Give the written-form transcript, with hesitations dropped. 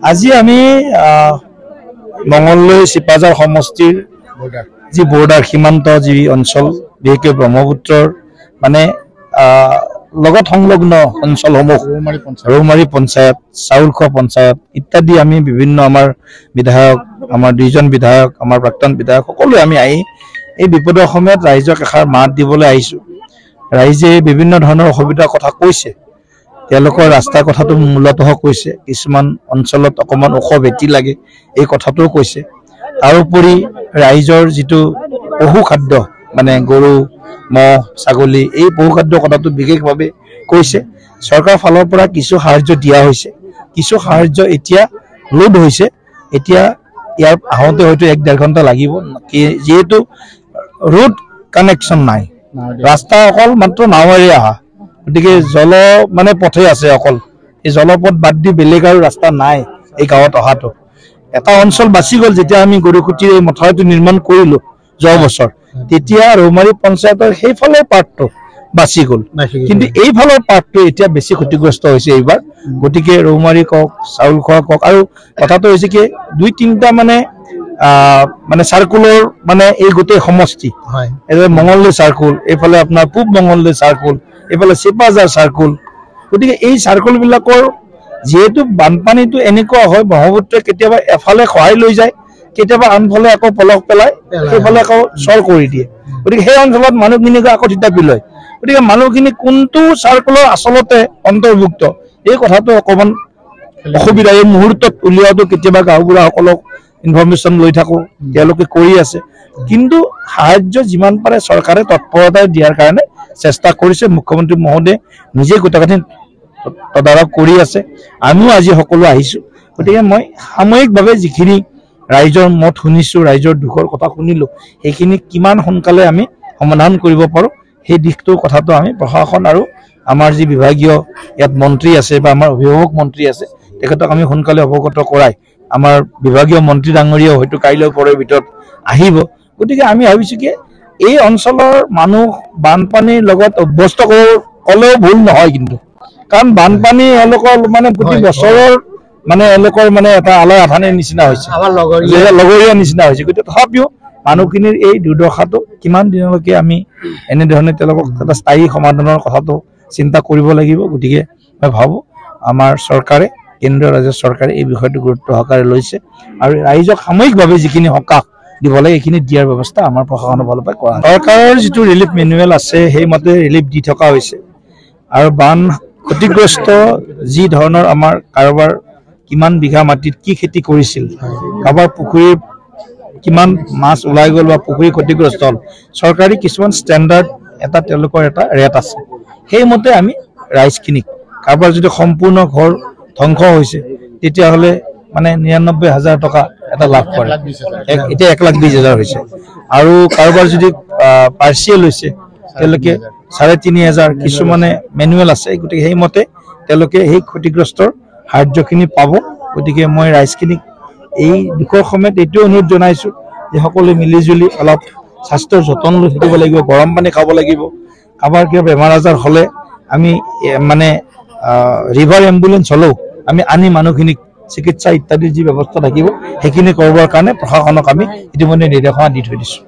আজি আমি মঙ্গলদৈ চিপাঝাৰ সমষ্টিৰ যি বৰ্ডাৰ সীমান্ত যি অঞ্চল বিশেষকৈ ব্ৰহ্মপুত্ৰৰ মানে লগত সংলগ্ন অঞ্চলসমূহ ৰৌমাৰী পঞ্চায়ত চাউলখোৱা পঞ্চায়ত ইত্যাদি আমি বিভিন্ন আমাৰ বিধায়ক আমাৰ দুইজন বিধায়ক আমাৰ প্ৰাক্তন বিধায়ক সকলোৱে আমি আহি এই বিপদৰ সময়ত ৰাইজক এষাৰ মাত দিবলৈ আহিছোঁ। ৰাইজে বিভিন্ন ধৰণৰ অসুবিধাৰ কথা কৈছে, তেওঁলোকৰ ৰাস্তাৰ কথাটো মূলতঃ কৈছে, কিছুমান অঞ্চলত অকণমান ওখ ভেটি লাগে এই কথাটোও কৈছে। তাৰোপৰি ৰাইজৰ যিটো পশুখাদ্য মানে গৰু মহ ছাগলী এই পশুখাদ্যৰ কথাটো বিশেষভাৱে কৈছে। চৰকাৰৰ ফালৰ পৰা কিছু সাহায্য দিয়া হৈছে, কিছু সাহায্য এতিয়া লোড হৈছে। এতিয়া ইয়াৰ আহোঁতে হয়তো 1-1.5 ঘণ্টা লাগিব, যিহেতু ৰোড কানেকশ্যন নাই, ৰাস্তা অকল মাত্ৰ নাৱেৰে অহা, গতিকে জল মানে পথে আছে অকল। এই জলপথ বাদ দি বেলেগ আৰু ৰাস্তা নাই এই গাঁৱত অহাটো। এটা অঞ্চল বাচি গ'ল যেতিয়া আমি গৰুকুটিৰ এই মথাউৰিটো নিৰ্মাণ কৰিলোঁ যোৱা বছৰ, তেতিয়া ৰৌমাৰী পঞ্চায়তৰ সেইফালৰ পাৰ্টটো বাচি গ'ল, কিন্তু এইফালৰ পাৰ্টটো এতিয়া বেছি ক্ষতিগ্ৰস্ত হৈছে এইবাৰ। গতিকে ৰৌমাৰী কওক চাউলখোৱা কওক, আৰু কথাটো হৈছে কি 2-3টা মানে চাৰ্কুলৰ মানে এই গোটেই সমষ্টি, মঙলদৈ চাৰ্কুল, এইফালে আপোনাৰ পূব মঙলদৈ চাৰ্কুল, এইফালে চিপাঝাৰ চাৰ্কুল। গতিকে এই চাৰ্কুলবিলাকৰ যিহেতু বানপানীটো এনেকুৱা হয়, ব্ৰহ্মপুত্ৰই কেতিয়াবা এফালে খহাই লৈ যায়, কেতিয়াবা আনফালে আকৌ পলস পেলাই সেইফালে আকৌ চৰ কৰি দিয়ে। গতিকে সেই অঞ্চলত মানুহখিনিক আকৌ থিতাপি লয়। গতিকে মানুহখিনি কোনটো চাৰ্কুলৰ আচলতে অন্তৰ্ভুক্ত এই কথাটো অকণমান অসুবিধা। এই মুহূৰ্তত উলিওৱাটো কেতিয়াবা গাঁওবুঢ়াসকলক ইনফৰমেশ্যন লৈ থাকোঁ, তেওঁলোকে কৰি আছে, কিন্তু সাহায্য যিমান পাৰে চৰকাৰে তৎপৰতা দিয়াৰ কাৰণে চেষ্টা কৰিছে। মুখ্যমন্ত্ৰী মহোদয়ে নিজে গোটেইখিনি তদাৰক কৰি আছে, আমিও আজি সকলো আহিছোঁ। গতিকে মই সাময়িকভাৱে যিখিনি ৰাইজৰ মত শুনিছোঁ, ৰাইজৰ দুখৰ কথা শুনিলোঁ, সেইখিনি কিমান সোনকালে আমি সমাধান কৰিব পাৰোঁ সেই দিশটোৰ কথাটো আমি প্ৰশাসন আৰু আমাৰ যি বিভাগীয় ইয়াত মন্ত্ৰী আছে বা আমাৰ অভিভাৱক মন্ত্ৰী আছে তেখেতক আমি সোনকালে অৱগত কৰাই, আমাৰ বিভাগীয় মন্ত্ৰী ডাঙৰীয়াও হয়তো কাইলৈ পৰৰ ভিতৰত আহিব। গতিকে আমি ভাবিছোঁ কি এই অঞ্চলৰ মানুহ বানপানীৰ লগত অভ্যস্ত ক'লেও ভুল নহয়, কিন্তু কাৰণ বানপানী এওঁলোকৰ মানে প্ৰতি বছৰৰ মানে এওঁলোকৰ মানে এটা আলাই আথানিৰ নিচিনা হৈছে, লগৰীয়া নিচিনা হৈছে। গতিকে তথাপিও মানুহখিনিৰ এই দুৰ্দশাটো কিমান দিনলৈকে আমি এনেধৰণে তেওঁলোকক এটা স্থায়ী সমাধানৰ কথাটো চিন্তা কৰিব লাগিব। গতিকে মই ভাবোঁ আমাৰ চৰকাৰে, কেন্দ্ৰীয় ৰাজ্য চৰকাৰে এই বিষয়টো গুৰুত্ব সহকাৰে লৈছে, আৰু ৰাইজক সাময়িকভাৱে যিখিনি সকাহ দিব লাগে এইখিনি দিয়াৰ ব্যৱস্থা আমাৰ প্ৰশাসনৰ ফালৰ পৰা কৰা। চৰকাৰৰ যিটো ৰিলিফ মেনুৱেল আছে সেইমতে ৰিলিফ দি থকা হৈছে, আৰু বান ক্ষতিগ্ৰস্ত যি ধৰণৰ আমাৰ কাৰোবাৰ কিমান বিঘা মাটিত কি খেতি কৰিছিল, কাৰোবাৰ পুখুৰীৰ কিমান মাছ ওলাই গ'ল বা পুখুৰী ক্ষতিগ্ৰস্ত হ'ল, চৰকাৰী কিছুমান ষ্টেণ্ডাৰ্ড এটা তেওঁলোকৰ এটা ৰেট আছে, সেইমতে আমি ৰাইজখিনিক, কাৰোবাৰ যদি সম্পূৰ্ণ ঘৰ ধ্বংস হৈছে তেতিয়াহ'লে মানে 99,000 টকা এটা লাভ কৰে, এতিয়া 1,20,000 হৈছে, আৰু কাৰোবাৰ যদি পাৰ্চিয়েল হৈছে তেওঁলোকে 3,500, কিছুমানে মেনুৱেল আছে। গতিকে সেইমতে তেওঁলোকে সেই ক্ষতিগ্ৰস্তৰ সাহায্যখিনি পাব। গতিকে মই ৰাইজখিনিক এই দুখৰ সময়ত এইটো অনুৰোধ জনাইছোঁ যে সকলোৱে মিলিজুলি অলপ স্বাস্থ্যৰ যতন লৈ থাকিব লাগিব, গৰম পানী খাব লাগিব। কাৰোবাৰ কিবা বেমাৰ আজাৰ হ'লে আমি মানে ৰিভাৰ এম্বুলেঞ্চ হ'লেও আমি আনি মানুহখিনিক চিকিৎসা ইত্যাদিৰ যি ব্যৱস্থা থাকিব সেইখিনি কৰিবৰ কাৰণে প্ৰশাসনক আমি ইতিমধ্যে নিৰ্দেশনা দি থৈ দিছোঁ।